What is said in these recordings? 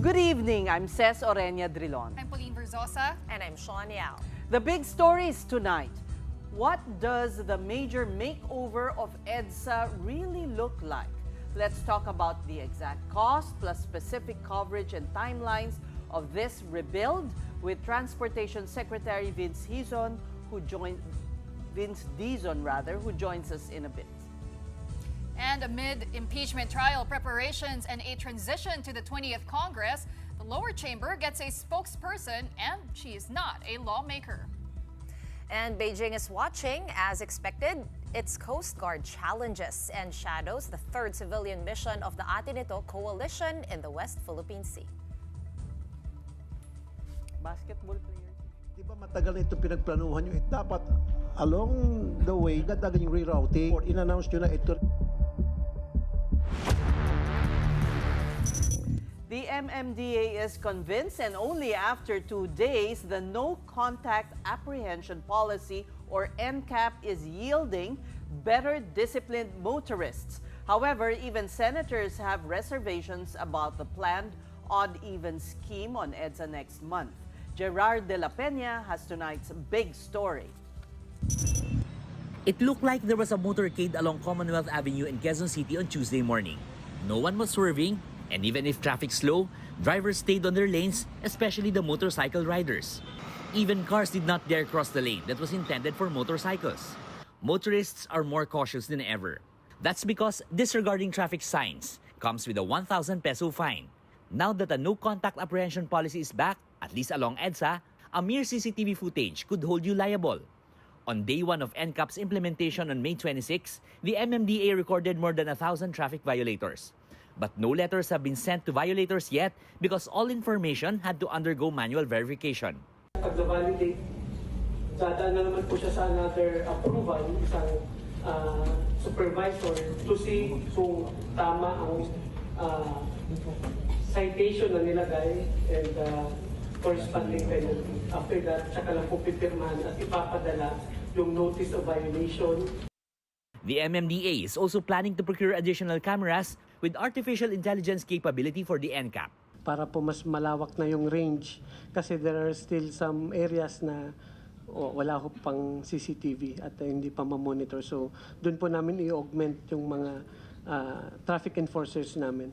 Good evening, I'm Ces Oreña-Drilon. I'm Pauline Verzosa. And I'm Shawn Yao. The big stories tonight. What does the major makeover of EDSA really look like? Let's talk about the exact cost plus specific coverage and timelines of this rebuild with Transportation Secretary Dizon, who joins us in a bit. And amid impeachment trial preparations and a transition to the 20th Congress, the lower chamber gets a spokesperson and she is not a lawmaker. And Beijing is watching, as expected, its Coast Guard challenges and shadows the third civilian mission of the Atenito coalition in the West Philippine Sea. Basketball players. Diba matagal na ito pinagplanuhan nyo? Dapat along the way, gadagan yung rerouting or in-announce nyo na ito. The MMDA is convinced, and only after 2 days, the No Contact Apprehension Policy, or NCAP, is yielding better disciplined motorists. However, even senators have reservations about the planned odd-even scheme on EDSA next month. Gerard de la Peña has tonight's big story. It looked like there was a motorcade along Commonwealth Avenue in Quezon City on Tuesday morning. No one was swerving, and even if traffic slow, drivers stayed on their lanes, especially the motorcycle riders. Even cars did not dare cross the lane that was intended for motorcycles. Motorists are more cautious than ever. That's because disregarding traffic signs comes with a 1,000 peso fine. Now that a no-contact apprehension policy is back, at least along EDSA, a mere CCTV footage could hold you liable. On day 1 of NCAP's implementation on May 26, the MMDA recorded more than 1,000 traffic violators. But no letters have been sent to violators yet because all information had to undergo manual verification. Pag na-validate, dadaan na naman po siya sa another approval, isang supervisor to see kung tama ang citation na nilagay and corresponding penalty. After that, tsaka lang po pipirmahan at ipapadala yung notice of violation. The MMDA is also planning to procure additional cameras with artificial intelligence capability for the NCAP. Para po mas malawak na yung range kasi there are still some areas na wala ko pang CCTV at hindi pa ma-monitor. So doon po namin i-augment yung mga traffic enforcers namin.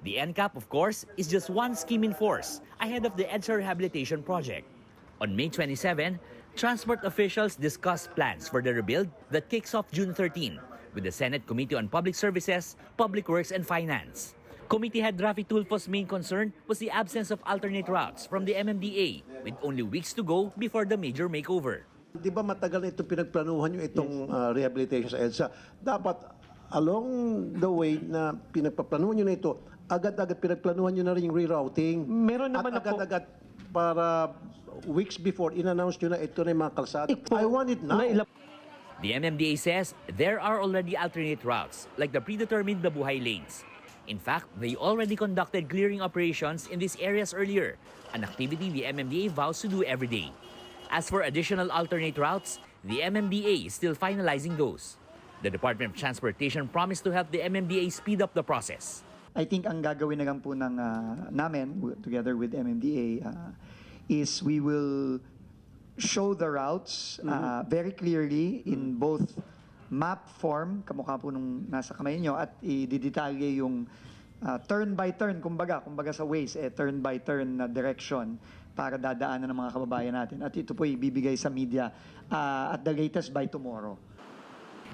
The NCAP, of course, is just one scheme in force ahead of the EDSA rehabilitation project. On May 27, transport officials discussed plans for the rebuild that kicks off June 13 with the Senate Committee on Public Services, Public Works and Finance. Committee Head Rafi Tulfo's main concern was the absence of alternate routes from the MMDA with only weeks to go before the major makeover. Di ba matagal na ito pinagplanuhan nyo itong rehabilitation sa EDSA? Dapat along the way na pinagpaplanuhan nyo na ito, agad-agad pinagplanuhan nyo na rin yung rerouting. Meron naman at agad-agad para weeks before in-announce nyo na ito na yung mga kalsada. I want it now. The MMDA says there are already alternate routes, like the predetermined Babuhay lanes. In fact, they already conducted clearing operations in these areas earlier, an activity the MMDA vows to do every day. As for additional alternate routes, the MMDA is still finalizing those. The Department of Transportation promised to help the MMDA speed up the process. I think ang gagawin na lang po ng namin, together with MMDA, is we will show the routes very clearly in both map form, kamukha po nung nasa kamay nyo, at i-detalye yung turn by turn, kumbaga sa Waze, turn by turn na direction para dadaanan ng mga kababayan natin. At ito po ibibigay sa media at the latest by tomorrow.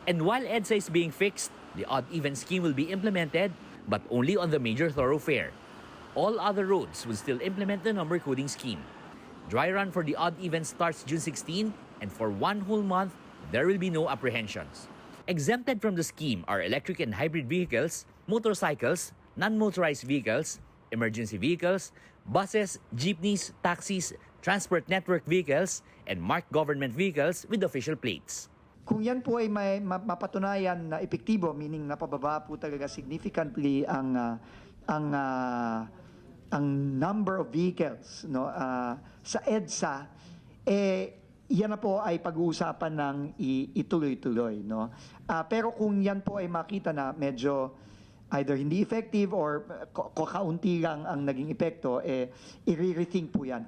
And while EDSA is being fixed, the odd-even scheme will be implemented, but only on the major thoroughfare. All other roads will still implement the number coding scheme. Dry run for the odd-even starts June 16, and for 1 whole month, there will be no apprehensions. Exempted from the scheme are electric and hybrid vehicles, motorcycles, non-motorized vehicles, emergency vehicles, buses, jeepneys, taxis, transport network vehicles, and marked government vehicles with official plates. Kung yan po ay may mapatunayan na epektibo, meaning napababa po talaga significantly ang number of vehicles sa EDSA, yan na po ay pag-uusapan ng ituloy-tuloy. Pero kung yan po ay makita na medyo either hindi effective or kaunti lang ang naging epekto, i-rethink po yan.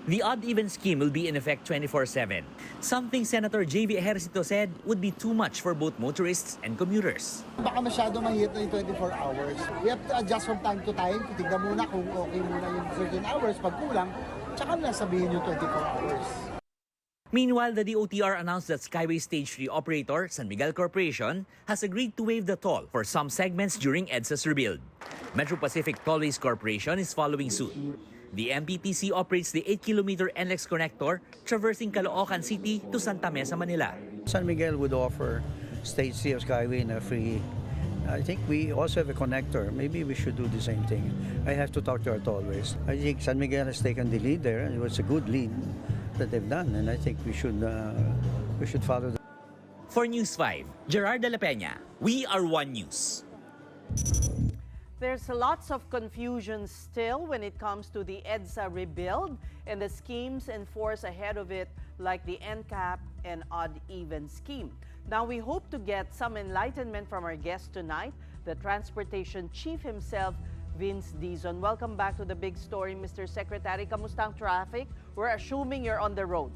The odd-even scheme will be in effect 24/7, something Senator J.V. Ejercito said would be too much for both motorists and commuters. Baka masyado mahirap na yung 24 hours. We have to adjust from time to time. Tignan muna kung okay muna yung 13 hours. Pag kulang, tsaka na sabihin yung 24 hours. Meanwhile, the DOTR announced that Skyway Stage 3 operator San Miguel Corporation has agreed to waive the toll for some segments during EDSA's rebuild. Metro Pacific Tollways Corporation is following suit. The MPTC operates the 8-kilometer NLEX connector traversing Caloocan City to Santa Mesa, Manila. San Miguel would offer Stage 3 of Skyway in a free. I think we also have a connector. Maybe we should do the same thing. I have to talk to our tollways. I think San Miguel has taken the lead there, and it was a good lead that they've done, and I think we should follow them. For News 5, Gerard de la Peña, we are One News. There's lots of confusion still when it comes to the EDSA rebuild and the schemes enforced ahead of it, like the NCAP and odd-even scheme. Now, we hope to get some enlightenment from our guest tonight, the transportation chief himself, Vince Dizon. Welcome back to the Big Story, Mr. Secretary. Kamusta ang traffic? We're assuming you're on the road.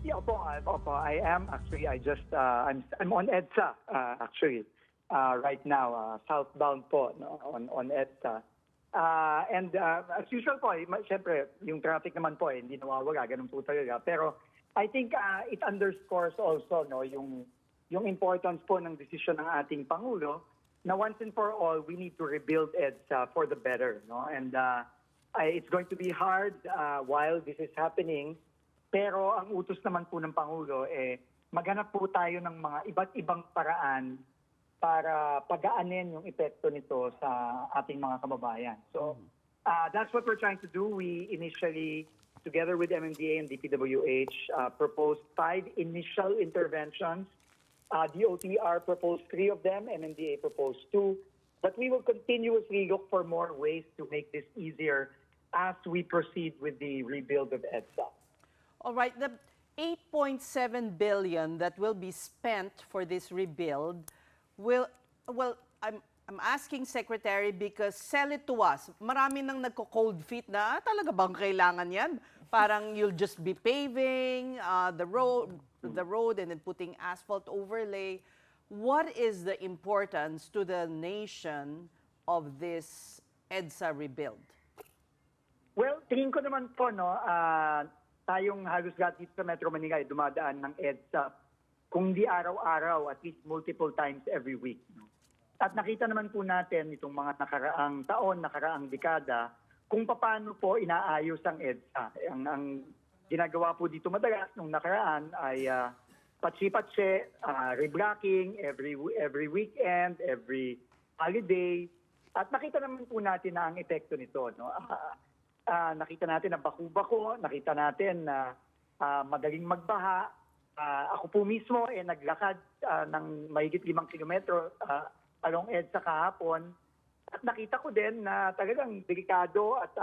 Yeah, opo, I am actually. I'm on EDSA actually right now, southbound po no, on EDSA. And as usual po, syempre yung traffic naman po hindi nawawala, ganun po talaga. Pero I think it underscores also no yung importance po ng desisyon ng ating Pangulo na once and for all we need to rebuild EDSA for the better, no? And it's going to be hard while this is happening. Pero ang utos naman po ng Pangulo maghanap po tayo ng mga iba't ibang paraan para pagaanin yung epekto nito sa ating mga kababayan. So that's what we're trying to do. We initially, together with MMDA and DPWH, proposed 5 initial interventions. DOTR proposed 3 of them, MMDA proposed 2. But we will continuously look for more ways to make this easier as we proceed with the rebuild of EDSA. All right, the 8.7 billion that will be spent for this rebuild I'm asking Secretary because sell it to us. Marami nang nagko-cold feet na talaga bang kailangan yan? Parang you'll just be paving the road and then putting asphalt overlay. What is the importance to the nation of this EDSA rebuild? Well, tingin ko naman po no, tayong halos lahat dito sa Metro Manila ay dumadaan ng EDSA kung di araw-araw, at least multiple times every week. At nakita naman po natin itong mga nakaraang taon, nakaraang dekada, kung paano po inaayos ang EDSA. Ang ginagawa po dito madalas nung nakaraan ay patsi-patsi, reblocking every weekend, every holiday. At nakita naman po natin na ang epekto nito. No? Nakita natin na baku-bako, nakita natin na madaling magbaha. Ako po mismo naglakad ng mahigit 5 kilometro along EDSA kahapon. At nakita ko din na talagang delikado at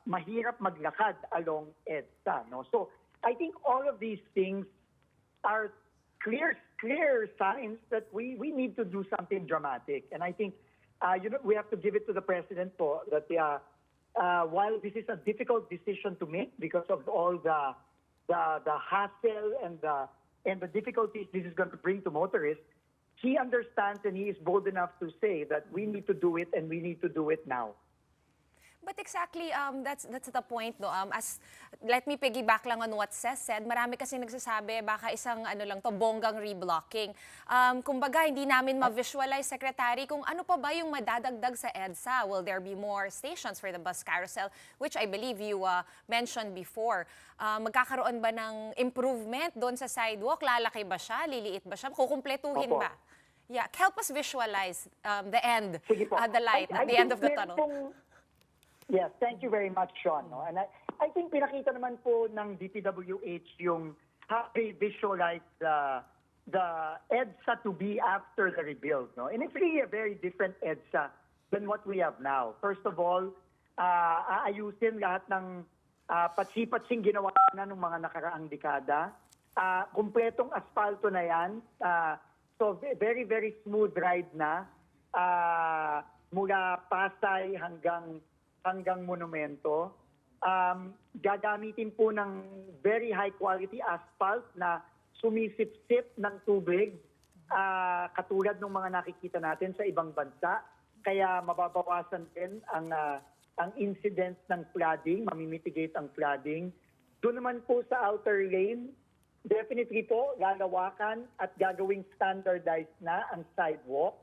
mahirap maglakad along EDSA. No? So I think all of these things are clear signs that we need to do something dramatic. And I think we have to give it to the President po that while this is a difficult decision to make because of all the hassle and the difficulties this is going to bring to motorists, he understands and he is bold enough to say that we need to do it and we need to do it now. But exactly, that's the point, no? Let me piggyback lang on what Ces said. Marami kasi nagsasabi, baka isang bonggang reblocking. Kumbaga, hindi namin ma-visualize, Secretary, kung ano pa ba yung madadagdag sa EDSA. Will there be more stations for the bus carousel, which I believe you mentioned before. Magkakaroon ba ng improvement doon sa sidewalk? Lalaki ba siya? Liliit ba siya? Kukumpletuhin ba? Yeah, help us visualize the end, the light, the end of the tunnel. Yes, thank you very much, Shawn. No? And I think pinakita naman po ng DPWH yung how they visualize the EDSA to be after the rebuild. No? And it's really a very different EDSA than what we have now. First of all, aayusin lahat ng patsi-patsing ginawa na ng mga nakaraang dekada. Kumpletong asfalto na yan. So very, very smooth ride na. Mula Pasay hanggang Monumento. Gagamitin po ng very high quality asphalt na sumisip-sip ng tubig, katulad ng mga nakikita natin sa ibang bansa. Kaya mababawasan din ang incidence ng flooding, mamimitigate ang flooding. Doon naman po sa outer lane, definitely po lalawakan at gagawing standardized na ang sidewalk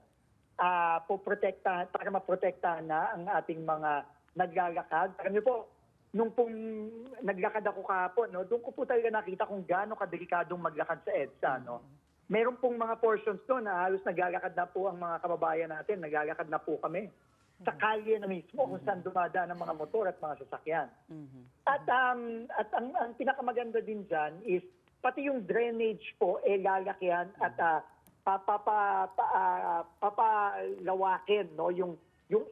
para maprotektahan na ang ating mga naglalakad. Alam niyo po, nung pong naglakad ako kahapon, no, doon ko po talaga nakita kung gaano kadelikadong maglakad sa EDSA. No? Meron pong mga portions doon na halos naglalakad na po ang mga kababayan natin, naglalakad na po kami sa kalye na mismo kung saan dumadaan ang mga motor at mga sasakyan. At ang pinakamaganda din dyan is pati yung drainage po lalakihan at papalawakin, no, yung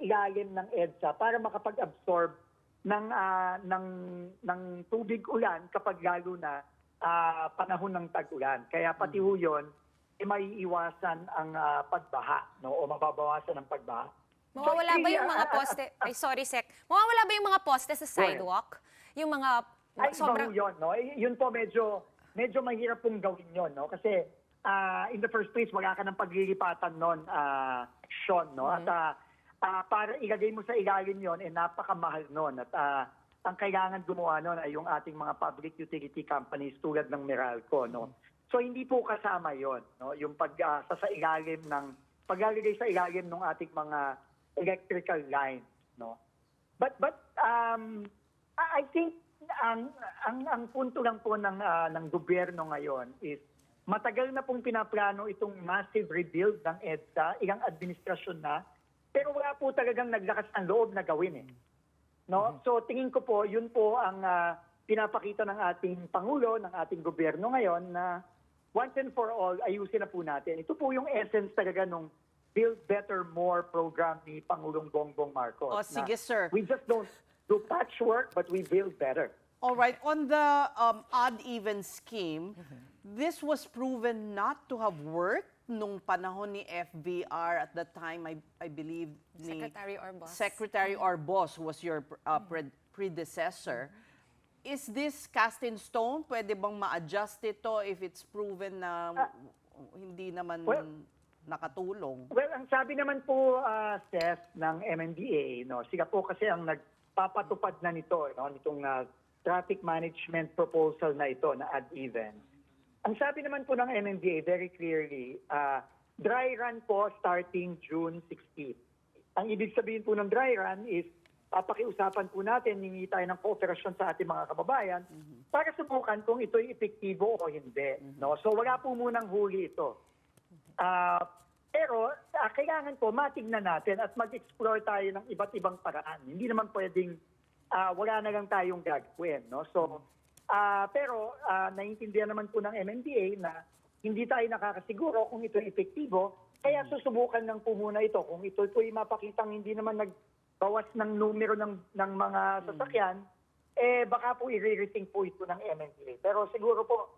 ilalim ng EDSA para makapag-absorb ng tubig ulan kapag lalo na panahon ng tag-ulan. Kaya pati ho yun, may iwasan ang pagbaha, no, o mababawasan ang pagbaha. Mawawala ba yung mga poste? Ay, sorry, Sec. Mawawala ba yung mga poste sa sidewalk? Yung mga sobrang... Iba yun, no? Yun po medyo mahirap pong gawin yun, no? Kasi in the first place, wala ka ng paglilipatan nun, Shawn, no? At para ilagay mo sa ilalim yon, napakamahal nun. At ang kailangan gumawa nun ay yung ating mga public utility companies tulad ng Meralco, no? So hindi po kasama yon, no? Yung paglalagay sa ilalim ng ating mga electrical lines, no? But I think ang punto lang po ng gobyerno ngayon is matagal na pong pinaplano itong massive rebuild ng EDSA, ilang administrasyon na, pero wala po talagang naglakas ng loob na gawin. No? So tingin ko po, yun po ang pinapakita ng ating Pangulo, ng ating gobyerno ngayon na once and for all, ayusin na po natin. Ito po yung essence talaga nung Build Better More program ni Pangulong Bongbong Marcos. O, sige, sir. We just don't do patchwork, but we build better. All right. On the odd-even scheme, this was proven not to have worked nung panahon ni FVR at the time, I believe, Secretary Orbos. Secretary Orbos was your predecessor. Is this cast in stone? Pwede bang ma-adjust ito if it's proven na hindi naman nakatulong? Well, ang sabi naman po, Seth, ng MMDA, no, sila po kasi ang nagpapatupad na nito, no, nitong traffic management proposal na ito, na odd-even. Ang sabi naman po ng MMDA very clearly, dry run po starting June 16. Ang ibig sabihin po ng dry run is papakiusapan po natin, hingi tayo ng kooperasyon sa ating mga kababayan para subukan kung ito'y epektibo o hindi. No? So wala po munang huli ito. Pero kailangan po matignan natin at mag-explore tayo ng iba't ibang paraan. Hindi naman pwedeng wala na lang tayong gagawin. No? So, pero naiintindihan naman po ng MMDA na hindi tayo nakakasiguro kung ito'y epektibo. Kaya susubukan lang po muna ito. Kung ito'y mapakitang hindi naman nagbawas ng numero ng mga sasakyan, baka po i-rethink po ito ng MMDA. Pero siguro po,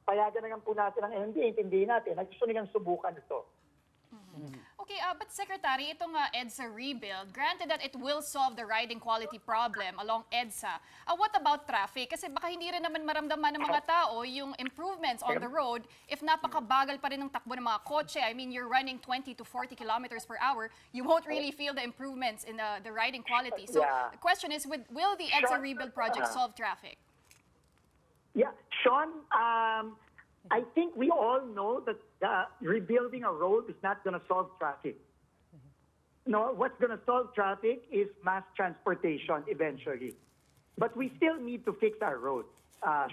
payagan na lang po natin ang MMDA, intindihin natin na gusto nilang subukan ito. Okay, but Secretary, itong EDSA rebuild, granted that it will solve the riding quality problem along EDSA, what about traffic? Kasi baka hindi rin naman maramdaman ng mga tao yung improvements on the road if napakabagal pa rin ng takbo ng mga kotse. I mean, you're running 20 to 40 kilometers per hour, you won't really feel the improvements in the riding quality. So the question is, will the EDSA rebuild project solve traffic? Yeah, Shawn, I think we all know that rebuilding a road is not going to solve traffic. No, what's going to solve traffic is mass transportation eventually. But we still need to fix our roads,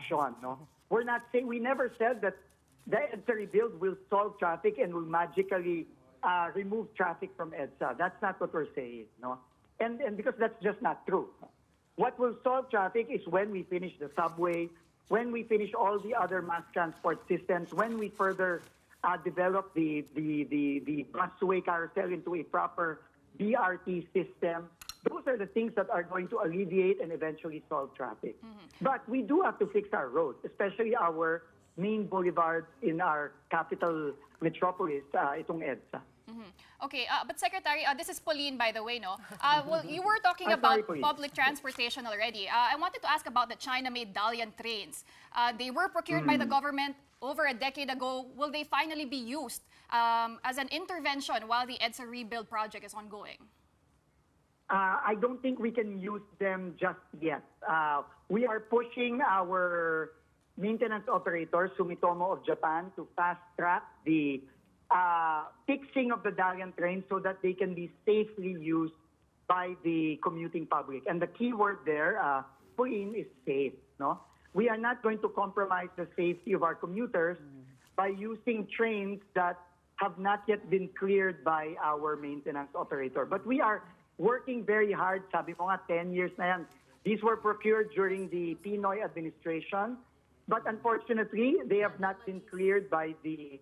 Shawn. No, we never said that the EDSA rebuild will solve traffic and will magically remove traffic from EDSA. That's not what we're saying. No, and because that's just not true. What will solve traffic is when we finish the subway, when we finish all the other mass transport systems, when we further develop the busway carousel into a proper BRT system. Those are the things that are going to alleviate and eventually solve traffic. But we do have to fix our roads, especially our main boulevards in our capital metropolis, itong EDSA. Okay, but Secretary, this is Pauline, by the way, no? Well, you were talking Sorry, about Pauline. public transportation already. I wanted to ask about the China-made Dalian trains. They were procured by the government over a decade ago. Will they finally be used as an intervention while the EDSA rebuild project is ongoing? I don't think we can use them just yet. We are pushing our maintenance operator, Sumitomo of Japan, to fast-track the fixing of the Dalian trains so that they can be safely used by the commuting public. And the key word there, Pauline, is safe. No? We are not going to compromise the safety of our commuters by using trains that have not yet been cleared by our maintenance operator. But we are working very hard. Sabi mo nga, 10 years na yan. These were procured during the Pinoy administration. But unfortunately, they have not been cleared by the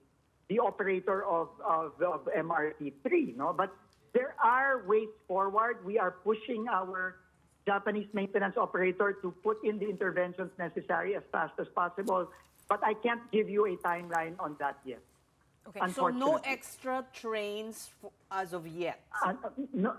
operator of MRT3. No? But there are ways forward. We are pushing our Japanese maintenance operator to put in the interventions necessary as fast as possible. But I can't give you a timeline on that yet. Okay, so no extra trains as of yet? No,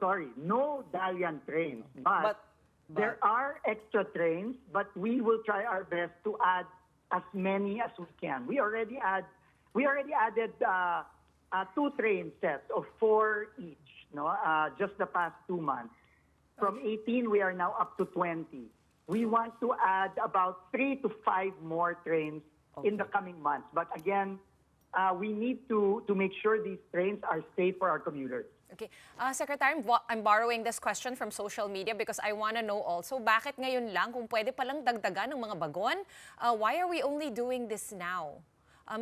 sorry. No Dalian trains. But there are extra trains, but we will try our best to add as many as we can. We already added 2 train sets of 4 each, no? Just the past 2 months. From 18, we are now up to 20. We want to add about 3 to 5 more trains in the coming months. But again, we need to make sure these trains are safe for our commuters. Okay. Secretary, I'm borrowing this question from social media because I want to know also, bakit ngayon lang, kung pwede palang dagdagan ng mga bagon, why are we only doing this now?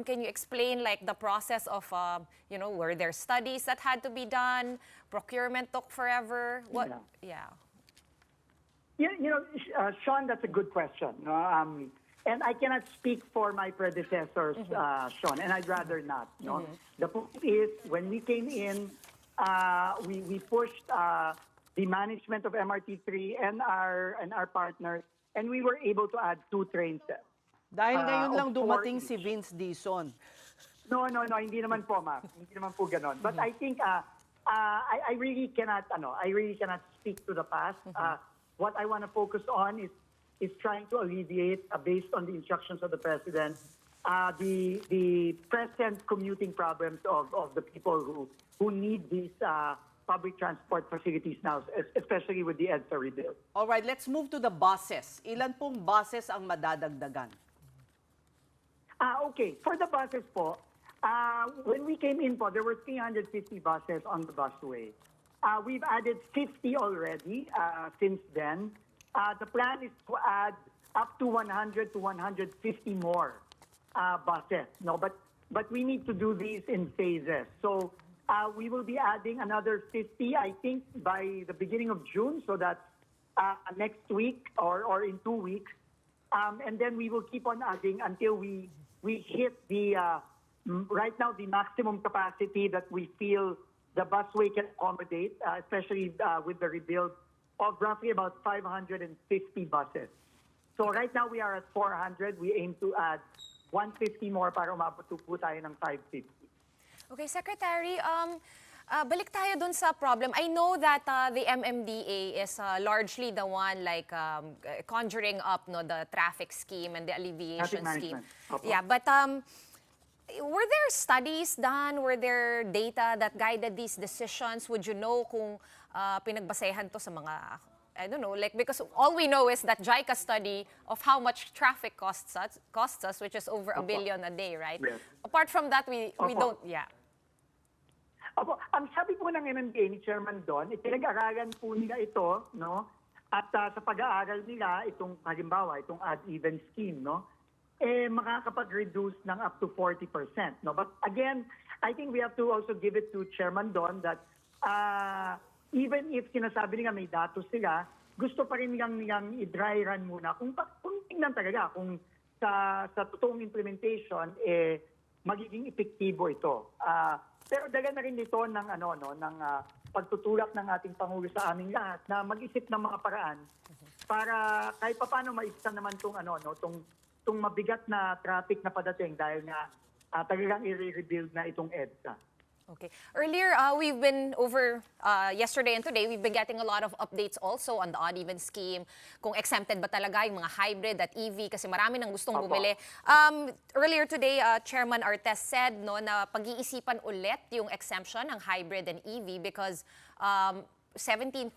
Can you explain like the process of, were there studies that had to be done? Procurement took forever? What? Yeah. Shawn, that's a good question. And I cannot speak for my predecessors, Shawn, and I'd rather not. No? The point is, when we came in, we pushed the management of MRT3 and our partners, and we were able to add 2 train sets. Dahil ngayon lang dumating si Vince Dizon. No, hindi naman po, ma'am. Hindi naman po ganon. But I think I really cannot speak to the past. What I want to focus on is trying to alleviate, based on the instructions of the President, the present commuting problems of the people who need these public transport facilities now, especially with the EDSA rebuild. All right, let's move to the buses. Ilan pong buses ang madadagdagan? Okay, for the buses po, when we came in po, there were 350 buses on the busway. We've added 50 already since then. The plan is to add up to 100 to 150 more buses. No, but we need to do these in phases. So we will be adding another 50, I think, by the beginning of June. So that's next week or in 2 weeks. And then we will keep on adding until we hit the, right now, the maximum capacity that we feel the busway can accommodate, especially with the rebuild of roughly about 550 buses. So right now we are at 400. We aim to add 150 more para umabot po tayo ng 550. Okay, Secretary, balik tayo dun sa problem. I know that the MMDA is largely the one like conjuring up the traffic scheme and the alleviation scheme. Yeah, but were there studies done? Were there data that guided these decisions? Would you know kung pinagbasehan to sa mga, I don't know, like, because all we know is that JICA study of how much traffic costs us, which is over $1 billion a day, right? Yes. Apart from that, we don't, Opo, ang sabi po ng MMDA ni Chairman Don, pinag-aralan po nila ito, no? At sa pag-aaral nila, itong halimbawa, itong odd-even scheme, no? Makakapag-reduce ng up to 40%, no? But again, I think we have to also give it to Chairman Don that even if sinasabi nila may datos sila, gusto pa rin nilang i-dry run muna kung tingnan talaga kung sa totoong implementation magiging epektibo ito. Pero dala na rin ito ng pagtutulak ng ating Pangulo sa aming lahat na mag-isip ng mga paraan para kahit paano maibsan naman tong itong mabigat na traffic na padating dahil nga talagang i-rebuild na itong EDSA. Okay. Earlier, we've been over yesterday and today, we've been getting a lot of updates also on the odd-even scheme, kung exempted ba talaga yung mga hybrid at EV kasi marami nang gustong bumili. Earlier today, Chairman Artes said no, na pag-iisipan ulit yung exemption ng hybrid and EV because 17,000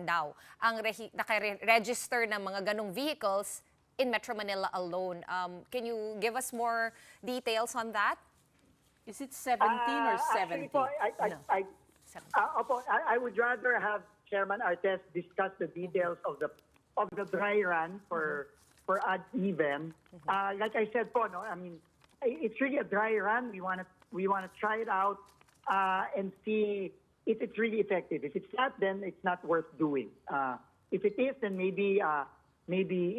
daw ang naka-register ng mga ganong vehicles in Metro Manila alone. Can you give us more details on that? Is it 17 or 70? Actually po, I would rather have Chairman Artes discuss the details of the dry run for odd-even. Like I said po, no, I mean, it's really a dry run. We want to try it out and see if it's really effective. If it's not, then it's not worth doing. If it is, then maybe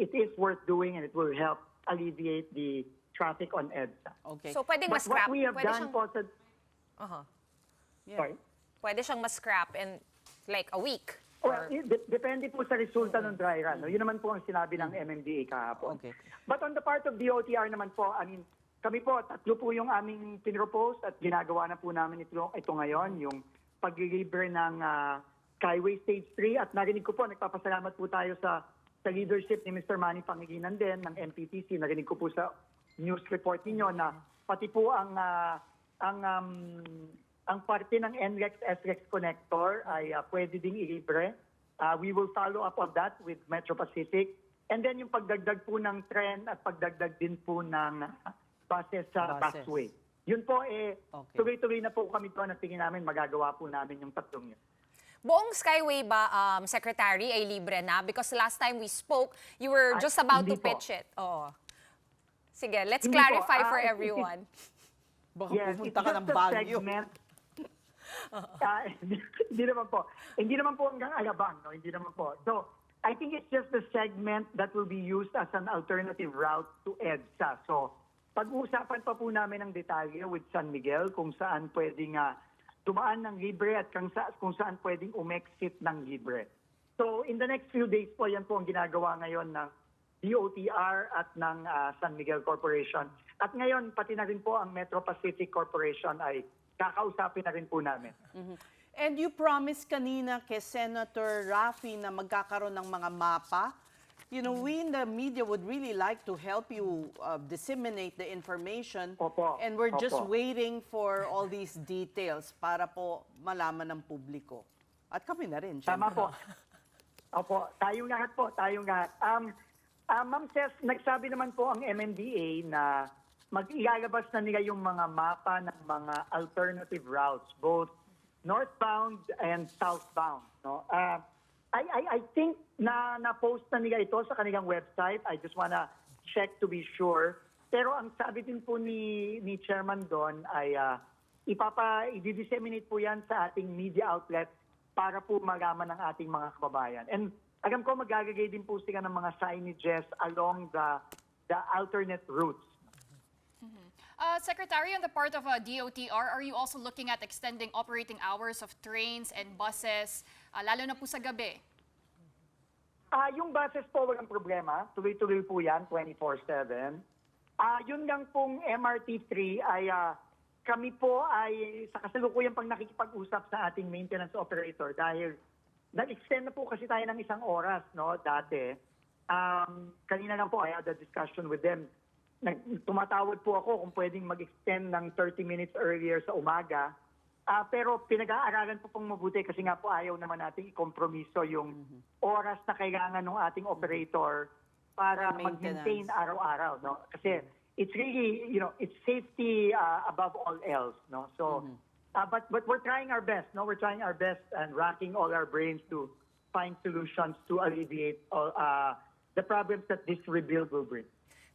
it is worth doing and it will help alleviate the traffic on EDSA. Okay. So pwedeng But mas-scrap? what we have done po sa... Sorry? Pwede siyang mas-scrap in like a week? Well, depende po sa resulta ng dry run. No? Yun naman po ang sinabi ng MMDA kahapon. Okay. But on the part of DOTR naman po, I mean, kami po, 3 po yung aming pinropose at ginagawa na po namin ito ngayon, yung pag-deliver ng Skyway Stage 3. At narinig ko po, nagpapasalamat po tayo sa leadership ni Mr. Manny Pangilinan din ng MPTC. Narinig ko po sa news report ninyo na pati po ang parte ng NREX-SREX connector ay pwede ding ilibre. We will follow up on that with Metro Pacific. And then yung pagdagdag po ng tren at pagdagdag din po ng buses sa busway. Yun po tuloy-tuloy na po kami doon at tingin namin magagawa po namin yung tatlong yun. Buong Skyway ba, Secretary, ay libre na? Because last time we spoke, you were just about to pitch it. Oo. Sige, let's clarify for everyone. Baka pumunta ka ng Baguio. Hindi naman po. Hindi naman po hanggang Alabang. No? Hindi naman po. So, I think it's just the segment that will be used as an alternative route to EDSA. So, pag-uusapan pa po namin ang detalye with San Miguel kung saan pwedeng tumaan ng libre at kung saan pwedeng umexit ng libre. So, in the next few days po, yan po ang ginagawa ngayon ng DOTR at ng San Miguel Corporation. At ngayon, pati na rin po ang Metro Pacific Corporation ay kakausapin na rin po namin. And you promised kanina kay Senator Raffy na magkakaroon ng mga mapa. You know, we in the media would really like to help you disseminate the information. Opo. And we're just waiting for all these details para po malaman ng publiko. At kami na rin, Tama syempre. po. Opo, tayong lahat po, tayong lahat. Ma'am Ces, nagsabi naman po ang MMDA na mag-ilalabas na nila yung mga mapa ng mga alternative routes, both northbound and southbound. No? I think na-post na nila ito sa kanilang website. I just wanna check to be sure. Pero ang sabi din po ni Chairman doon ay i-disseminate po yan sa ating media outlet para po malaman ng ating mga kababayan. And alam ko magagagay din po sila ng mga signages along the alternate routes. Secretary, on the part of DOTR, are you also looking at extending operating hours of trains and buses, lalo na po sa gabi? Yung buses po walang problema. Tuloy-tuloy po yan, 24/7. Yun lang pong MRT3 ay kami po ay sa kasalukuyan pang nakikipag-usap sa ating maintenance operator dahil nag-extend na po kasi tayo ng 1 oras, no, dati. Kanina lang po I had a discussion with them. Tumatawad po ako kung pwedeng mag-extend ng 30 minutes earlier sa umaga. Pero pinag-aaralan po pong mabuti kasi nga po ayaw naman nating ikompromiso yung oras na kailangan ng ating operator para mag-maintain araw-araw, no? Kasi it's really, you know, it's safety above all else, no? So, but we're trying our best, no? We're trying our best and racking all our brains to find solutions to alleviate all, the problems that this rebuild will bring.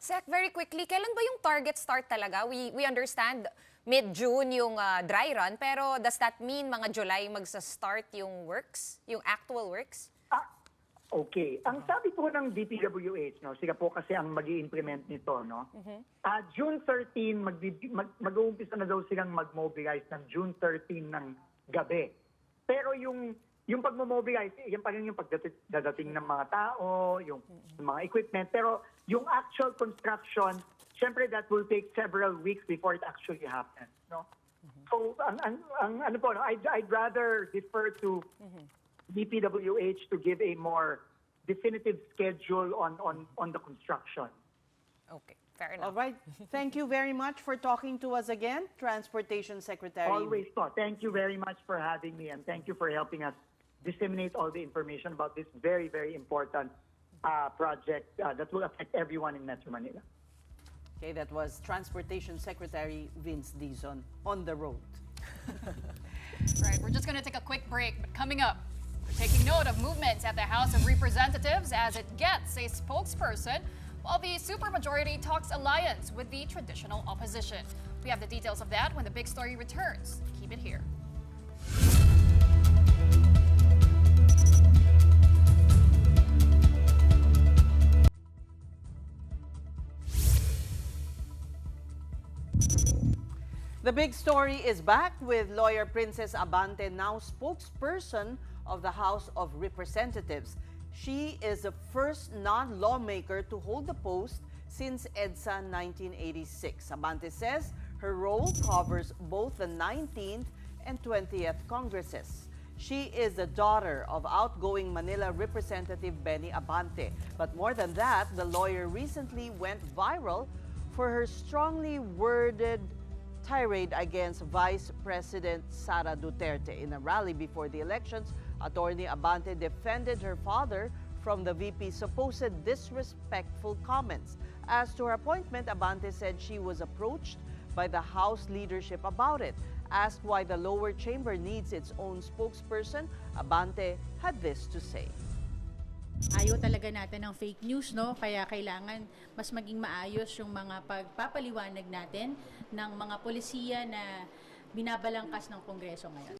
Sec, very quickly, kailan ba yung target start talaga? We understand mid-June yung dry run, pero does that mean mga July magsa-start yung works, yung actual works? Okay. Ang sabi po ng DPWH, no, sila po kasi ang mag-i-implement nito, no? June 13, mag-uumpisa na daw silang mag-mobilize ng June 13 ng gabi. Pero yung yung pagmo-mobilize, yan pa rin yung pagdating ng mga tao, yung mga equipment. Pero yung actual construction, syempre that will take several weeks before it actually happens. No? So, ano po, no? I'd rather defer to DPWH to give a more definitive schedule on the construction. Okay, fair enough. All right. Thank you very much for talking to us again, Transportation Secretary. Always so. Thank you very much for having me, and thank you for helping us disseminate all the information about this very, very important project that will affect everyone in Metro Manila. Okay, that was Transportation Secretary Vince Dizon on the road. Right, we're just going to take a quick break, but coming up, we're taking note of movements at the House of Representatives as it gets a spokesperson, while the supermajority talks alliance with the traditional opposition. We have the details of that when the big story returns. Keep it here. The big story is back with lawyer Princess Abante, now spokesperson of the House of Representatives. She is the first non-lawmaker to hold the post since EDSA 1986. Abante says her role covers both the 19th and 20th Congresses. She is the daughter of outgoing Manila Representative Benny Abante. But more than that, the lawyer recently went viral for her strongly worded tirade against Vice President Sara Duterte. In a rally before the elections, Attorney Abante defended her father from the VP's supposed disrespectful comments. As to her appointment, Abante said she was approached by the House leadership about it. Asked why the lower chamber needs its own spokesperson, Abante had this to say. Ayaw talaga natin ng fake news, no? Kaya kailangan mas maging maayos yung mga pagpapaliwanag natin ng mga polisiya na binabalangkas ng Kongreso ngayon.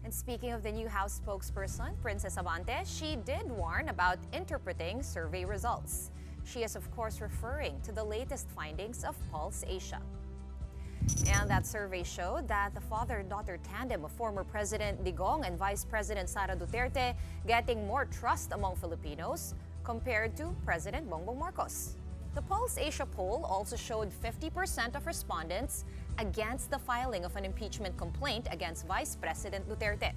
And speaking of the new House spokesperson, Princess Abante, she did warn about interpreting survey results. She is, of course, referring to the latest findings of Pulse Asia. And that survey showed that the father-daughter tandem of former President Digong and Vice President Sara Duterte getting more trust among Filipinos compared to President Bongbong Marcos. The Pulse Asia poll also showed 50% of respondents against the filing of an impeachment complaint against Vice President Duterte.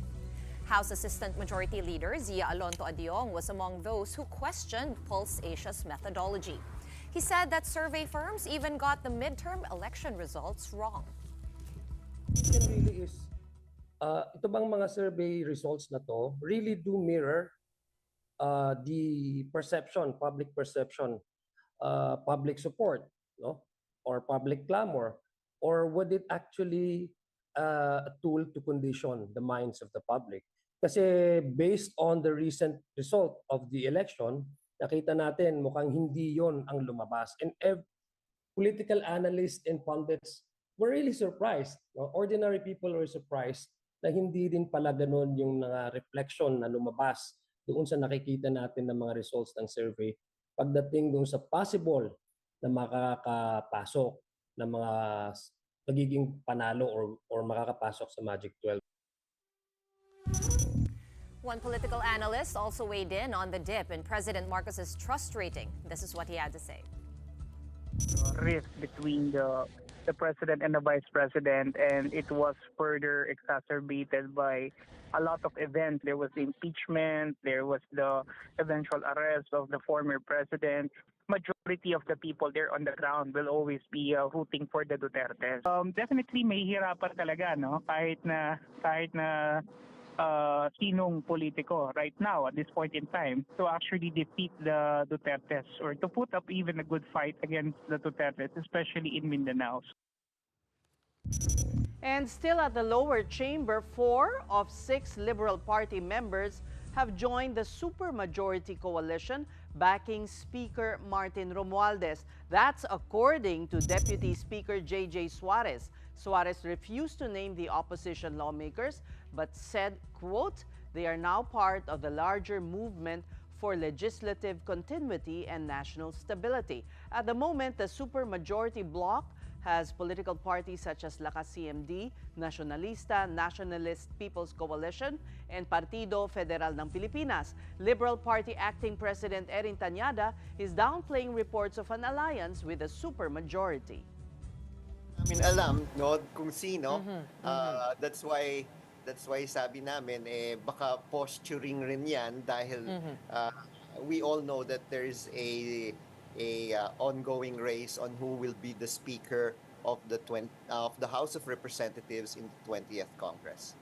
House Assistant Majority Leader Zia Alonto Adiong was among those who questioned Pulse Asia's methodology. He said that survey firms even got the midterm election results wrong. It really is, ito bang mga survey results na to really do mirror the perception, public perception, public support, no? Or public clamor, or would it actually a tool to condition the minds of the public? Kasi based on the recent result of the election, nakita natin mukhang hindi yon ang lumabas. And political analysts and pundits were really surprised. No? Ordinary people were surprised na hindi din pala ganun yung reflection na lumabas doon sa nakikita natin ng mga results ng survey pagdating doon sa possible na makakapasok na mga magiging panalo or makakapasok sa Magic 12. One political analyst also weighed in on the dip in President Marcos's trust rating. This is what he had to say. Rift between the president and the vice president, and it was further exacerbated by a lot of events. There was the impeachment, there was the eventual arrest of the former president. Majority of the people there on the ground will always be rooting for the Duterte. Definitely may hirapan talaga, no? Kahit na sinong politiko right now at this point in time to actually defeat the Dutertes or to put up even a good fight against the Dutertes, especially in Mindanao. And still at the lower chamber, 4 of 6 Liberal Party members have joined the supermajority coalition backing Speaker Martin Romualdez. That's according to Deputy Speaker J.J. Suarez. Suarez refused to name the opposition lawmakers but said, quote, they are now part of the larger movement for legislative continuity and national stability. At the moment, the supermajority bloc has political parties such as Lakas CMD, Nacionalista, Nationalist People's Coalition, and Partido Federal ng Pilipinas. Liberal Party Acting President Erin Tanyada is downplaying reports of an alliance with a supermajority. Namin alam no kung sino. That's why sabi namin baka posturing rin 'yan dahil we all know that there is a ongoing race on who will be the speaker of the House of Representatives in the 20th Congress.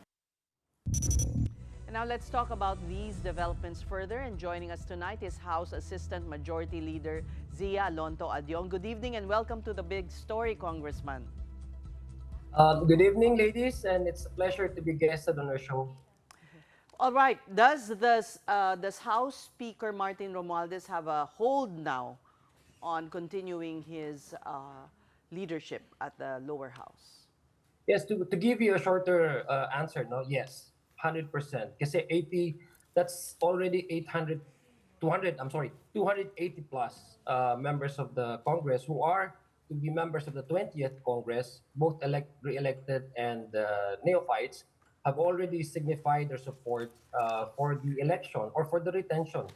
And now let's talk about these developments further. And joining us tonight is House Assistant Majority Leader Zia Alonto Adyong. Good evening and welcome to the Big Story, Congressman. Good evening, ladies, and it's a pleasure to be guested on our show. All right. Does House Speaker Martin Romualdez have a hold now on continuing his leadership at the lower house? Yes, to give you a shorter answer, no, yes, 100%. Kasi 80, that's already 280 plus members of the Congress who are to be members of the 20th Congress, both re-elected and neophytes, have already signified their support for the election or for the retention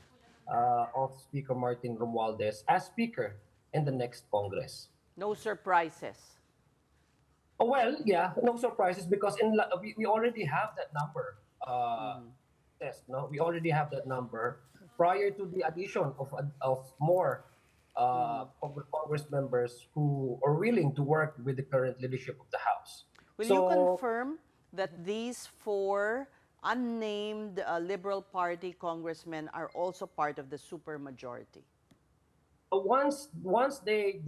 of Speaker Martin Romualdez as Speaker in the next Congress. No surprises? Oh, well, yeah, no surprises because we already have that number. Yes, no, we already have that number prior to the addition of more Congress members who are willing to work with the current leadership of the House. Will you confirm that these 4 unnamed Liberal Party congressmen are also part of the supermajority? Once they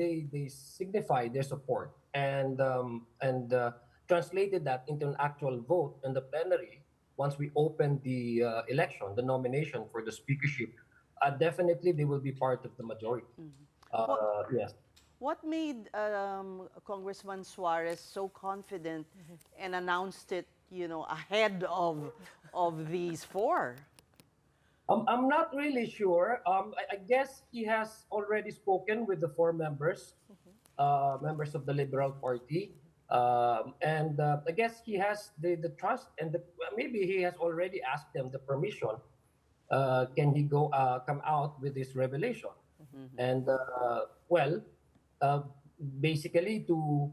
signify their support and translated that into an actual vote in the plenary, once we open the election, the nomination for the speakership, definitely they will be part of the majority. Yes. What made Congressman Suarez so confident and announced it, ahead of these 4? I'm not really sure. I guess he has already spoken with the 4 members, members of the Liberal Party. And I guess he has the trust and maybe he has already asked them the permission. Can he come out with this revelation? And basically to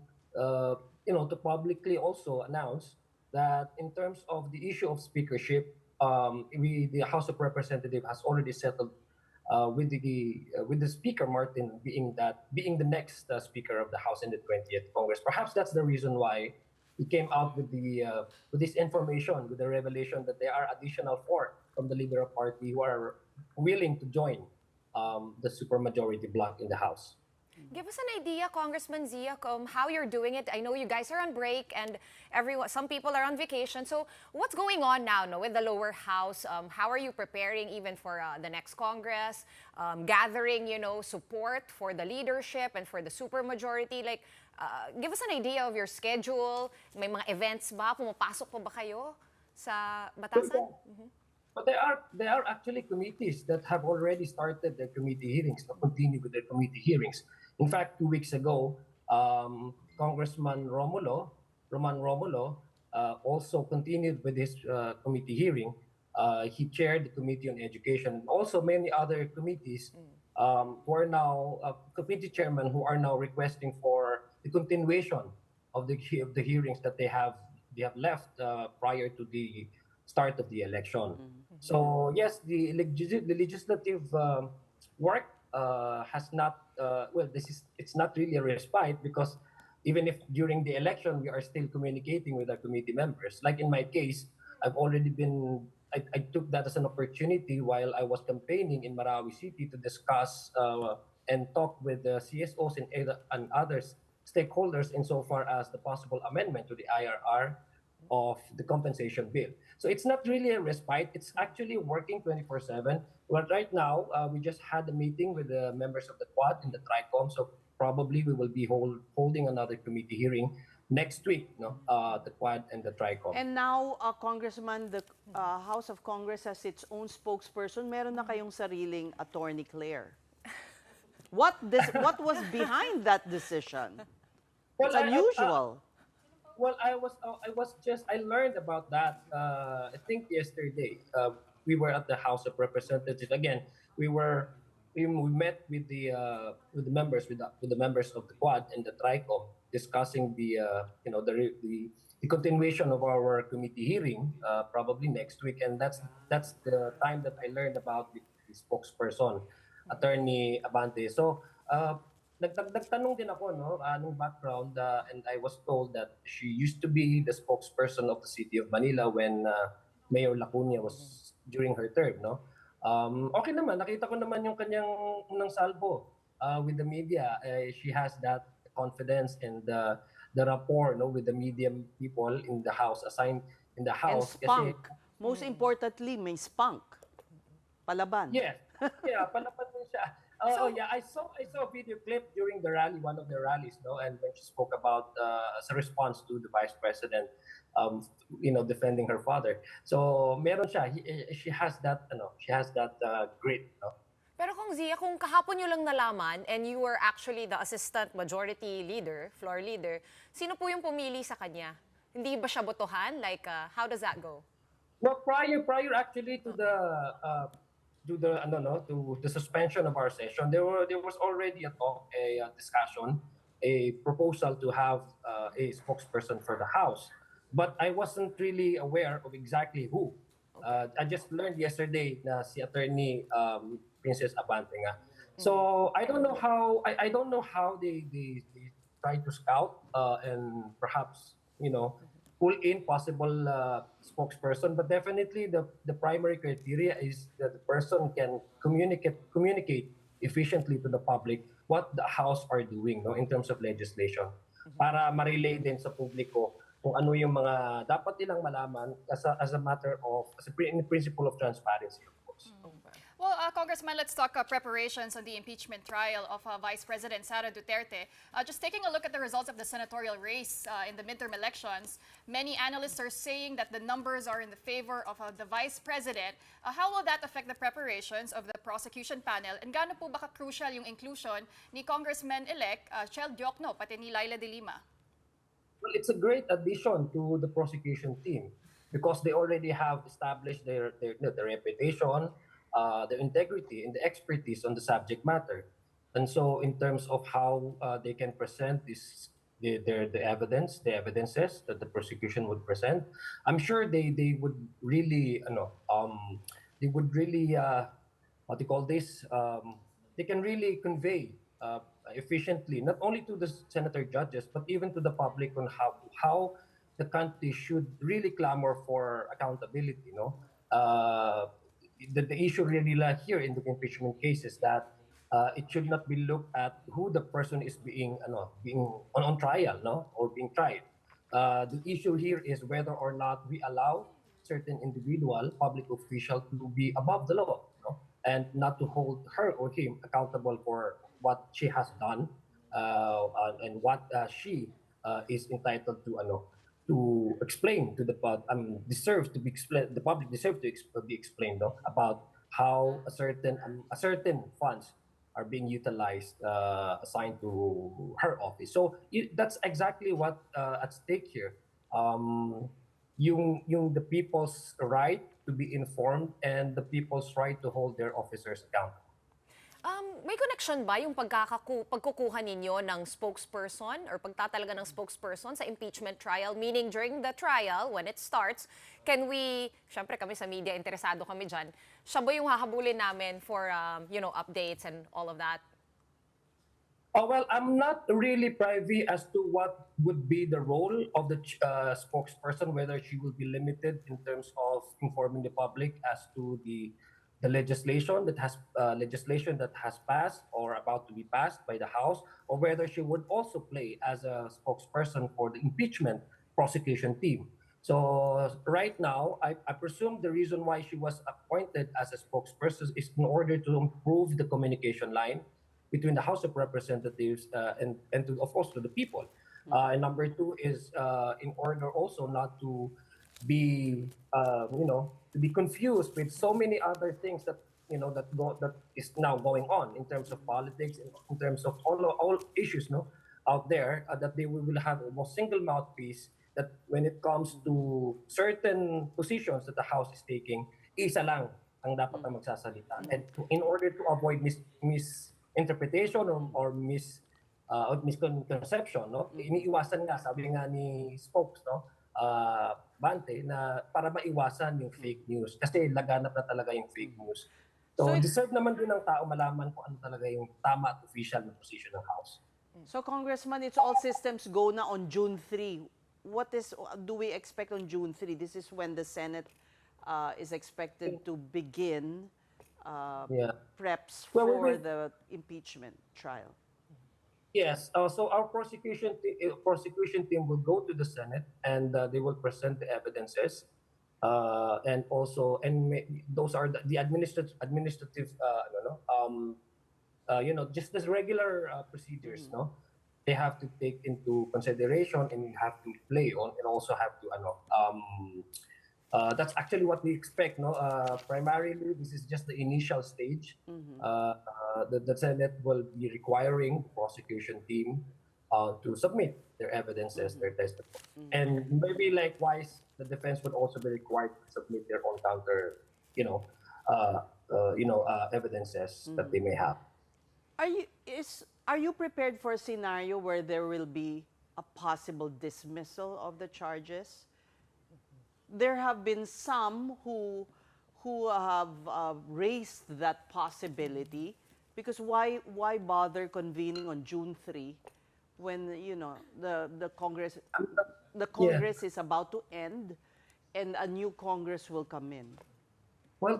publicly also announce that in terms of the issue of speakership, the House of Representatives has already settled with the Speaker Martin being the next Speaker of the House in the 20th Congress. Perhaps that's the reason why he came out with this information, with the revelation that there are additional 4 from the Liberal Party who are willing to join the supermajority bloc in the House. Give us an idea, Congressman Zia, how you're doing it. I know you guys are on break and some people are on vacation. So what's going on now with the lower house? How are you preparing even for the next Congress? Gathering, support for the leadership and for the supermajority? Like, give us an idea of your schedule. May mga events ba? Pumapasok pa ba kayo sa Batasan? But there are actually committees that have already started their committee hearings to continue with their committee hearings. In fact, 2 weeks ago, Congressman Roman Romulo also continued with his committee hearing. He chaired the Committee on Education, and also many other committees who are now committee chairmen who are now requesting for the continuation of the hearings that they have left prior to the start of the election. So yes, the legislative work has not it's not really a respite because even if during the election we are still communicating with our committee members. Like in my case, I've already been I took that as an opportunity while I was campaigning in Marawi City to discuss and talk with the CSOs and other stakeholders insofar as the possible amendment to the IRR of the compensation bill. So it's not really a respite. It's actually working 24/7. But right now, we just had a meeting with the members of the Quad and the TRICOM. So probably we will be holding another committee hearing next week, the Quad and the TRICOM. And now, Congressman, the House of Congress has its own spokesperson. Meron na kayong sariling Attorney Claire. What was behind that decision? It's unusual. Well, I learned about that. I think yesterday. We were at the House of Representatives again. We were we met with the members with the members of the Quad and the Tricom discussing the continuation of our committee hearing probably next week, and that's the time that I learned about the spokesperson, Attorney Abante. So. Nagtanong din ako nung background, and I was told that she used to be the spokesperson of the City of Manila when Mayor Lacuna was during her term, no. Okay naman, nakita ko naman yung kanyang unang salvo with the media. She has that confidence and the rapport, no, with the media people in the house, assigned in the house. And spunk. Most importantly, may spunk. Palaban. Yes. Yeah, palaban din siya. Yeah, I saw a video clip during the rally, one of the rallies, no, and when she spoke about as a response to the vice president, defending her father. So meron siya. She has that, grit, no. Pero kung Zia, kung kahapon nyo lang nalaman and you were actually the assistant majority leader, floor leader, sino po yung pumili sa kanya? Hindi ba siya botohan? Like, how does that go? Well, prior actually to the suspension of our session, there was already a discussion, a proposal to have a spokesperson for the House, but I wasn't really aware of exactly who. I just learned yesterday na si Attorney Princess Abante nga. So I don't know how they try to scout and perhaps pull in possible spokesperson, but definitely the primary criteria is that the person can communicate efficiently to the public what the House are doing, no, in terms of legislation, para ma-relay din sa publiko kung ano yung mga dapat nilang malaman as a matter of principle of transparency, of course. Well, Congressman, let's talk preparations on the impeachment trial of Vice President Sara Duterte. Just taking a look at the results of the senatorial race in the midterm elections, many analysts are saying that the numbers are in the favor of the Vice President. How will that affect the preparations of the prosecution panel? And gaano po ba ka-crucial yung inclusion ni Congressman-elect Chel Diokno, pati ni Laila de Lima? Well, it's a great addition to the prosecution team because they already have established their reputation, their integrity and the expertise on the subject matter. And so in terms of how they can present the evidences that the prosecution would present, I'm sure they would really, what do you call this? They can really convey efficiently, not only to the senator judges, but even to the public on how the country should really clamor for accountability, The issue really here in the impeachment case is that it should not be looked at who the person is being on trial, or being tried. The issue here is whether or not we allow certain individual, public official, to be above the law, and not to hold her or him accountable for what she has done and what she is entitled to explain to the public, deserves to be explained. The public deserves to be explained about how a certain funds are being utilized, assigned to her office. So that's exactly what at stake here. Yung the people's right to be informed and the people's right to hold their officers accountable. May connection ba yung pagkukuha ninyo ng spokesperson or pagtatalaga ng spokesperson sa impeachment trial? Meaning, during the trial, when it starts, can we, syempre kami sa media, interesado kami dyan, siya ba yung hahabulin namin for, updates and all of that? Well, I'm not really privy as to what would be the role of the spokesperson, whether she will be limited in terms of informing the public as to the legislation that has passed or about to be passed by the House, or whether she would also play as a spokesperson for the impeachment prosecution team. So right now, I presume the reason why she was appointed as a spokesperson is in order to improve the communication line between the House of Representatives and of course to the people. And number two is in order also not to be to be confused with so many other things that that is now going on in terms of politics, in terms of all issues, out there that they will have almost single mouthpiece, that when it comes to certain positions that the House is taking, isa lang ang dapat na magsasalita. And in order to avoid misinterpretation or misconception, no? Iniiwasan nga, sabi nga ni Spokes, no? Bante, na para maiwasan yung fake news. Kasi laganap na talaga yung fake news. So deserve naman din ng tao malaman kung ano talaga yung tama at official na position ng House. So Congressman, it's all systems go na on June 3. What do we expect on June 3? This is when the Senate is expected to begin preps for the impeachment trial. Yes. So our prosecution team will go to the Senate and they will present the evidences, and also those are the administrative just as regular procedures, no? They have to take into consideration and have to play on, and also have to that's actually what we expect, no? Primarily, this is just the initial stage. The Senate will be requiring the prosecution team to submit their evidences, their testimony, and maybe likewise, the defense would also be required to submit their own counter, evidences that they may have. Are you prepared for a scenario where there will be a possible dismissal of the charges? There have been some who have raised that possibility, because why bother convening on June 3 when the Congress is about to end and a new Congress will come in? Well,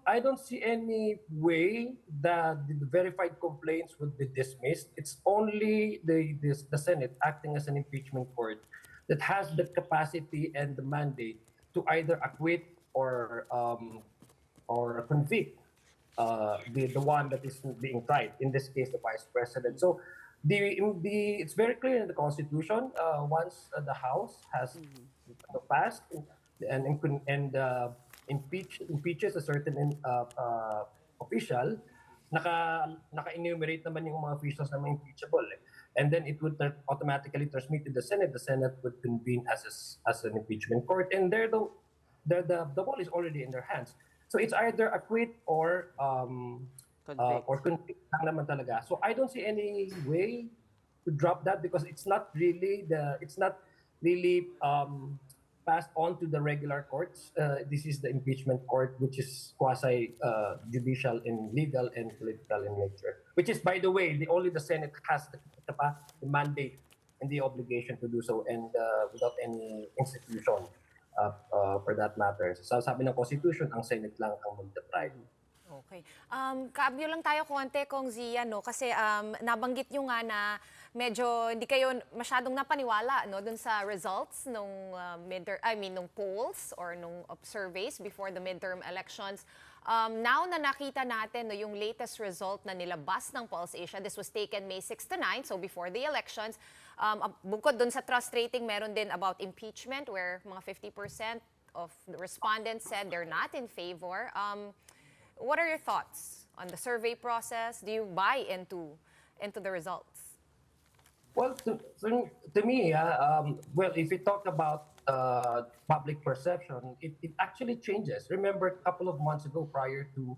I don't see any way that the verified complaints would be dismissed. It's only the Senate acting as an impeachment court that has the capacity and the mandate to either acquit or convict the one that is being tried. In this case, the vice president. So it's very clear in the Constitution. Once the House has passed and impeaches a certain official, naka-enumerate naman yung mga officials na impeachable. And then it would automatically transmit to the Senate. The Senate would convene as an impeachment court, and there the ball is already in their hands. So it's either acquit or convict lang naman talaga. So I don't see any way to drop that, because it's not really passed on to the regular courts. This is the impeachment court, which is quasi-judicial in legal and political in nature. Which is, by the way, only the Senate has the mandate and the obligation to do so, and without any institution for that matter. So sabi ng Constitution, ang Senate lang ang mag-deprive. Okay. Kaabyo lang tayo konti, Kong Zia, no? Kasi nabanggit nyo nga na medyo hindi kayo masyadong napaniwala, no, dun sa results nung nung polls or nung surveys before the midterm elections. Now na nakita natin, no, yung latest result na nilabas ng Pulse Asia, this was taken May 6 to 9, so before the elections. Bukod dun sa trust rating, meron din about impeachment, where mga 50% of the respondents said they're not in favor. What are your thoughts on the survey process? Do you buy into the results? Well, to me, well, if we talk about public perception, it actually changes. Remember, a couple of months ago, prior to,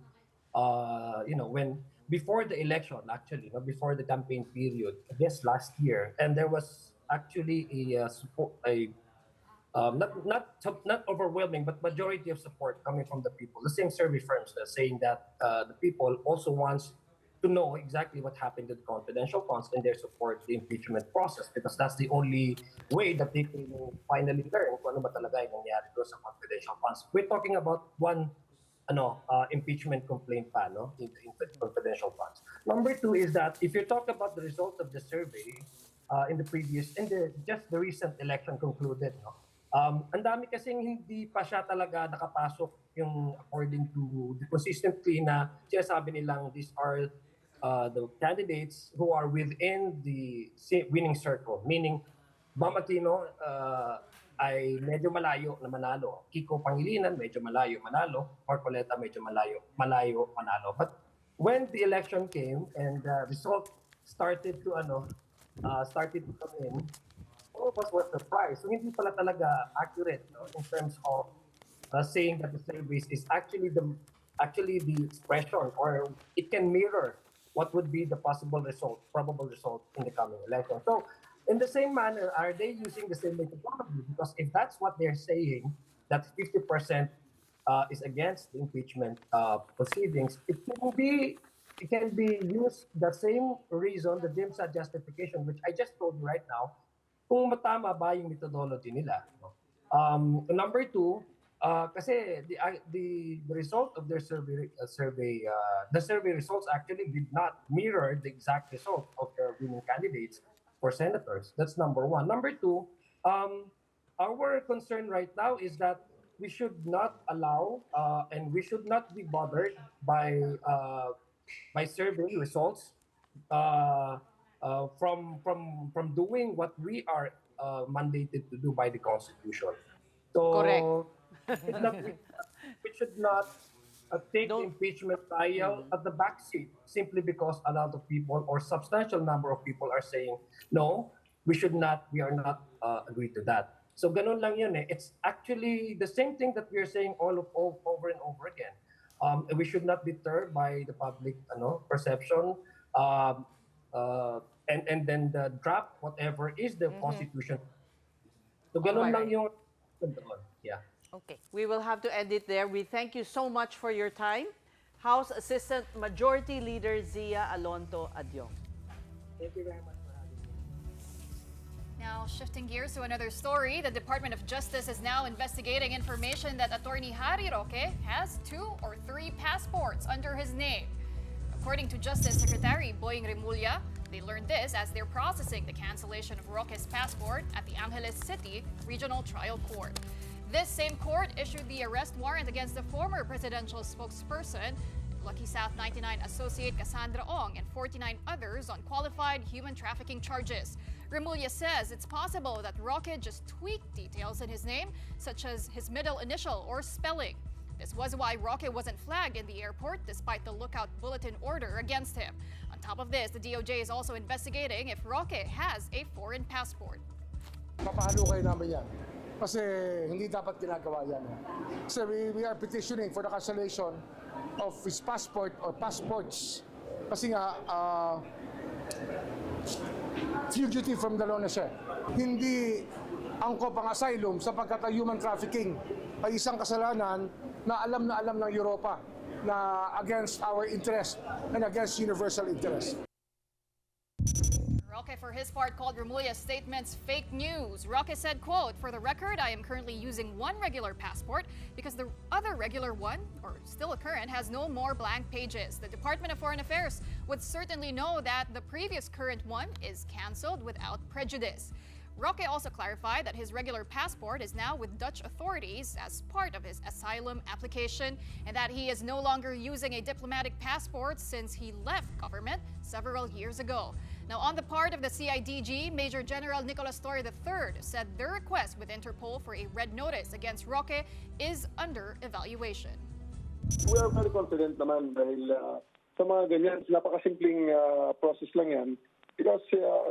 before the election, actually, before the campaign period, I guess last year, and there was actually not overwhelming, but majority of support coming from the people. The same survey firms saying that the people also wants to know exactly what happened to the confidential funds, and they support the impeachment process, because that's the only way that they can finally learn kung ano ba talaga yung nangyari doon sa confidential funds. We're talking about one impeachment complaint pa, no, in the confidential funds. Number two is that if you talk about the result of the survey just the recent election concluded, no, ang dami kasing hindi pa siya talaga nakapasok yung according to the consistently na sinasabi nilang these are the candidates who are within the winning circle. Meaning, Bamatino ay medyo malayo na manalo. Kiko Pangilinan, medyo malayo manalo. Marcoleta, medyo malayo manalo. But when the election came and the result started to started to come in, all of us were surprised. So hindi pala talaga accurate, no, in terms of saying that the surveys is actually the expression, or it can mirror what would be the possible result, probable result in the coming election. So in the same manner, are they using the same methodology? Because if that's what they're saying, that 50% is against the impeachment proceedings, it can be used the same reason, the DIMSA justification, which I just told you right now, kung matama ba yung methodology nila. Number two, kasi the result of their survey, the survey results actually did not mirror the exact result of their winning candidates for senators. That's number one. Number two, our concern right now is that we should not allow and we should not be bothered by survey results from doing what we are mandated to do by the Constitution. So Correct. we should not take the impeachment trial at the backseat simply because a lot of people or substantial number of people are saying, no, we are not agree to that. So ganun lang yun eh. It's actually the same thing that we are saying over and over again. We should not deter by the public perception and then drop whatever is the Constitution. So ganun lang yung yeah. Okay, we will have to end it there. We thank you so much for your time. House Assistant Majority Leader Zia Alonto Adyong. Thank you very much for having me. Now, shifting gears to another story, the Department of Justice is now investigating information that Attorney Harry Roque has 2 or 3 passports under his name. According to Justice Secretary Boying Remulla, they learned this as they're processing the cancellation of Roque's passport at the Angeles City Regional Trial Court. This same court issued the arrest warrant against the former presidential spokesperson, Lucky South 99 associate Cassandra Ong, and 49 others on qualified human trafficking charges. Remulla says it's possible that Roque just tweaked details in his name, such as his middle initial or spelling. This was why Roque wasn't flagged in the airport despite the lookout bulletin order against him. On top of this, the DOJ is also investigating if Roque has a foreign passport. Papahalukay namin yan. Kasi hindi dapat ginagawa yan. Kasi we are petitioning for the cancellation of his passport or passports. Kasi nga, fugitive from the law na siya. Hindi angkop ang asylum sapagkat ang human trafficking ay isang kasalanan na alam ng Europa na against our interest and against universal interest. Roque, for his part, called Remulla's statements fake news. Roque said, quote, "For the record, I am currently using one regular passport because the other regular one, or still a current, has no more blank pages. The Department of Foreign Affairs would certainly know that the previous current one is canceled without prejudice." Roque also clarified that his regular passport is now with Dutch authorities as part of his asylum application and that he is no longer using a diplomatic passport since he left government several years ago. Now, on the part of the CIDG, Major General Nicolas Torre III said their request with Interpol for a red notice against Roque is under evaluation. We are very confident naman dahil sa mga ganyan, napakasimpleng process lang yan. Because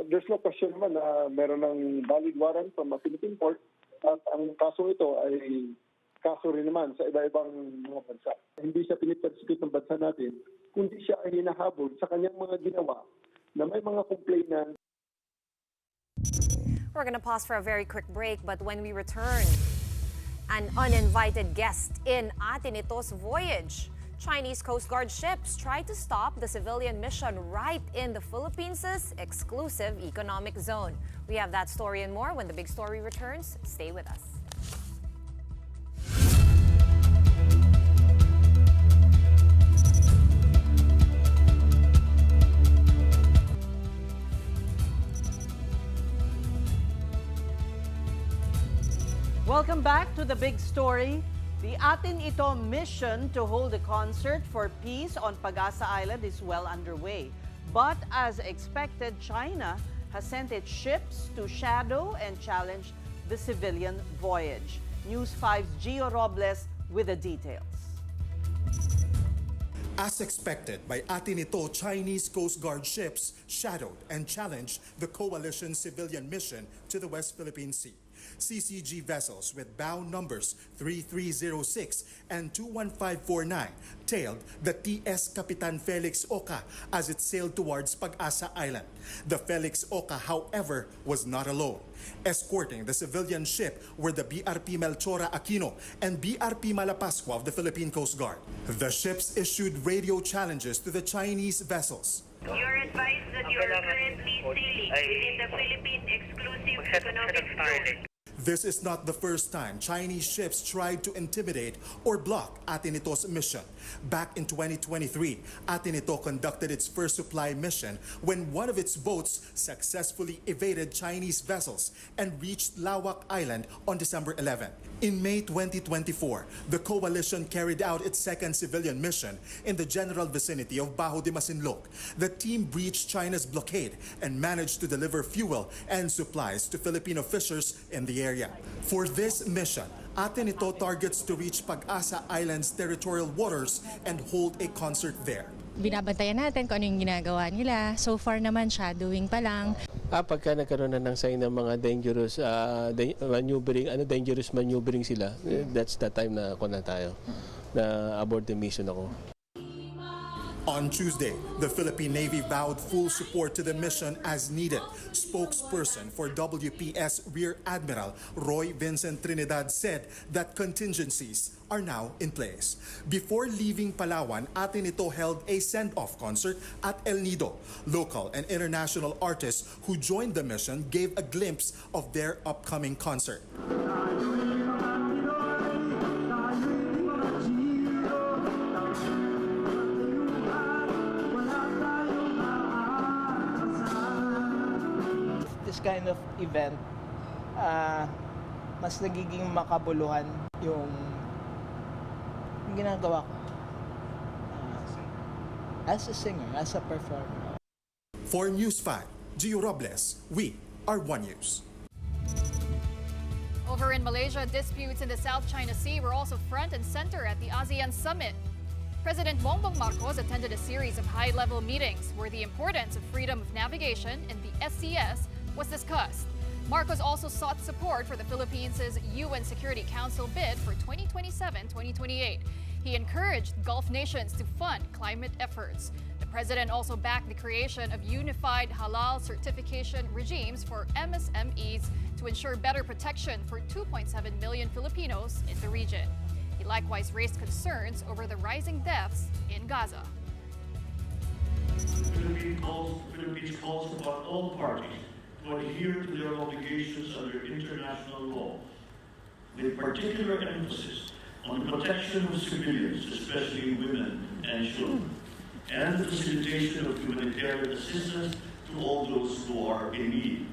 there's no question naman na meron ng valid warrant from a Philippine court at ang kaso ito ay kaso rin naman sa iba-ibang mga bansa. Hindi siya pinipersecute ng bansa natin, kundi siya ay hinahabol sa kanyang mga ginawa na may mga complainant. We're going to pause for a very quick break, but when we return, an uninvited guest in Atin Ito's voyage. Chinese Coast Guard ships tried to stop the civilian mission right in the Philippines' exclusive economic zone. We have that story and more when the big story returns. Stay with us. Welcome back to the big story. The Atin Ito mission to hold a concert for peace on Pag-asa Island is well underway. But as expected, China has sent its ships to shadow and challenge the civilian voyage. News 5's Gio Robles with the details. As expected by Atinito, Chinese Coast Guard ships shadowed and challenged the coalition civilian mission to the West Philippine Sea. CCG vessels with bow numbers 3306 and 21549 tailed the TS Capitan Felix Oca as it sailed towards Pag-asa Island. The Felix Oca, however, was not alone. Escorting the civilian ship were the BRP Melchora Aquino and BRP Malapascua of the Philippine Coast Guard. The ships issued radio challenges to the Chinese vessels. You are advised that you are currently sailing within the Philippine Exclusive Economic Zone. This is not the first time Chinese ships tried to intimidate or block Atinito's mission. Back in 2023, Atinito conducted its first supply mission when one of its boats successfully evaded Chinese vessels and reached Lawak Island on December 11. In May 2024, the coalition carried out its second civilian mission in the general vicinity of Bajo de Masinloc. The team breached China's blockade and managed to deliver fuel and supplies to Filipino fishers in the area. For this mission, Atinito targets to reach Pag-asa Island's territorial waters and hold a concert there. Binabantayan natin kung ano yung ginagawa nila. So far naman, shadowing pa lang. Pagka nagkaroon na ng sign ng mga dangerous maneuvering, dangerous maneuvering sila, that's the time na tayo, na abort the mission ako. On Tuesday, the Philippine Navy vowed full support to the mission as needed. Spokesperson for WPS Rear Admiral Roy Vincent Trinidad said that contingencies are now in place. Before leaving Palawan, Atinito held a send-off concert at El Nido. Local and international artists who joined the mission gave a glimpse of their upcoming concert. This kind of event, mas nagiging makabuluhan yung ginagawa ko as a singer, as a performer. For News 5, Gio Robles, we are One News. Over in Malaysia, disputes in the South China Sea were also front and center at the ASEAN summit. President Bongbong Marcos attended a series of high-level meetings where the importance of freedom of navigation and the SCS was discussed. Marcos also sought support for the Philippines' UN Security Council bid for 2027-2028. He encouraged Gulf nations to fund climate efforts. The president also backed the creation of unified halal certification regimes for MSMEs to ensure better protection for 2.7 million Filipinos in the region. He likewise raised concerns over the rising deaths in Gaza. Philippines calls upon all parties to adhere to their obligations under international law, with particular emphasis on the protection of civilians, especially women and children, and the facilitation of humanitarian assistance to all those who are in need.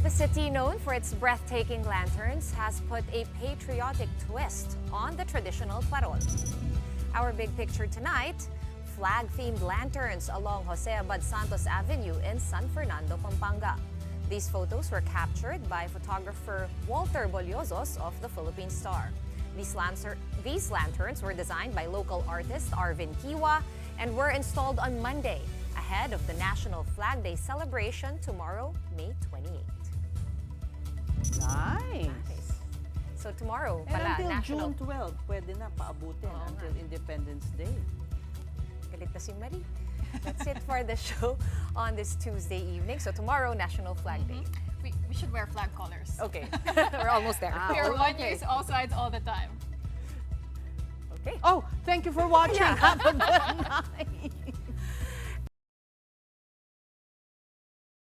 The city, known for its breathtaking lanterns, has put a patriotic twist on the traditional parol. Our big picture tonight, flag-themed lanterns along Jose Abad Santos Avenue in San Fernando, Pampanga. These photos were captured by photographer Walter Boliosos of the Philippine Star. These lanterns were designed by local artist Arvin Kiwa and were installed on Monday, ahead of the National Flag Day celebration tomorrow, May 28. Nice. So tomorrow, And pala, until National... June 12, pwede na paabutin until Independence Day. Galit na si Marie. That's it for the show on this Tuesday evening. So tomorrow, National Flag Day. We should wear flag colors. Okay. We're almost there. We are One News, all sides, all the time. Okay. Oh, thank you for watching. Have a good night.